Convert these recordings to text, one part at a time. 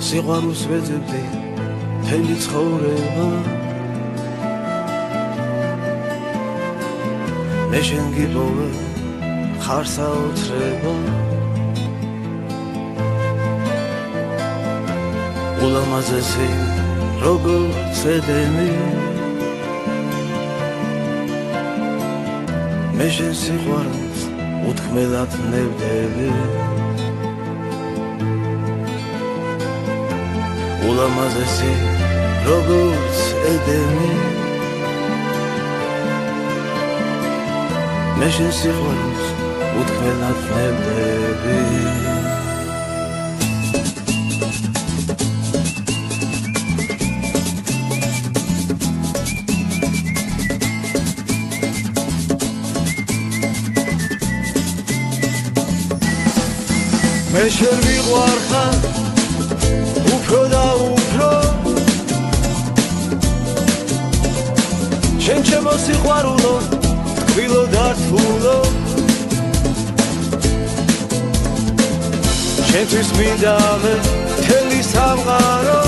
სიყვარულს ვეძებდი მთელი ცხოვრება მე შენ გიპოვე ხარ საოცრება ულამაზესი როგორც ედენი მე შენ სიყვარულს უთქმელად ნებდები ულამაზესი როგორც ედენი მე შენ სიყვარულს უთქმელად ნებდები მე შენ მიყვარხარ უფრო და უფრო შენ ჩემო სიყვარულო თბილო და რთულო შენთვის მინდა მე მთელი სამყარო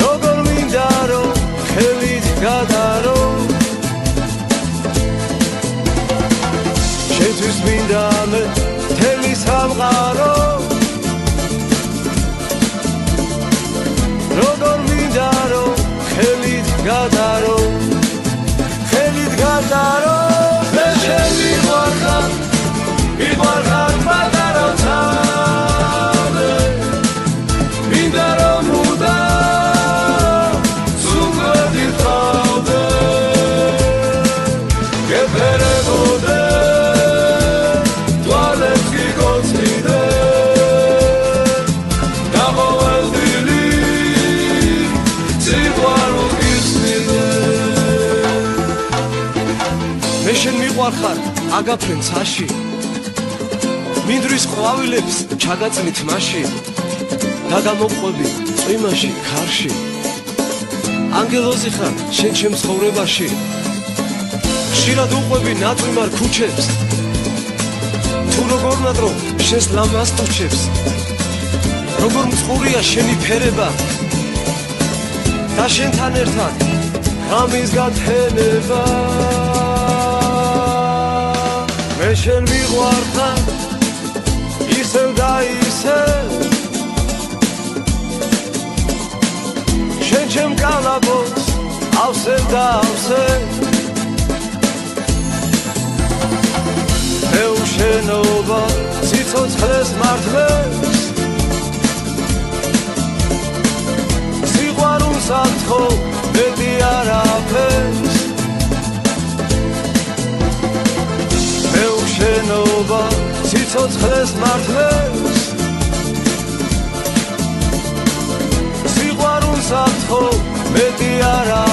როგორ მინდა რომ ხელით გადარო შენთვის მინდა მე მთელი სამყარო როგორ მინდა რომ ხელით გადარო მე შენ მიყვარხარ პატარა თავზე მინდა რომ მუდამ სულგოდი თავზე გეფერებოდე შენ მიყვარხარ აგაფრენ ცაში მინდვრის ყვავილებს ჩაგაწნით მასში და გამოყვები წვიმაში ქარში ანგელოზი ხარ შენ ჩემ ცხოვრებაში ხშირად უყვები ნაწვიმარ ქუჩებს თუ როგორ ნატრო შენს ლამაზ ტუჩებს როგორ მწყურია შენი ფერება და შენთან ერთად ღამის გათენება მე შენ მიყვარხარ ისევ და ისევ შენ ჩემ კალაპოტს ავსებ და ავსებ მე უშენობა სიცოცხლეს მართლებს სიყვარულს ამთხო მეტი არაფერს შენობა სიცოცხლეს მართლებს სიყვარულს ამთხო მეტი არა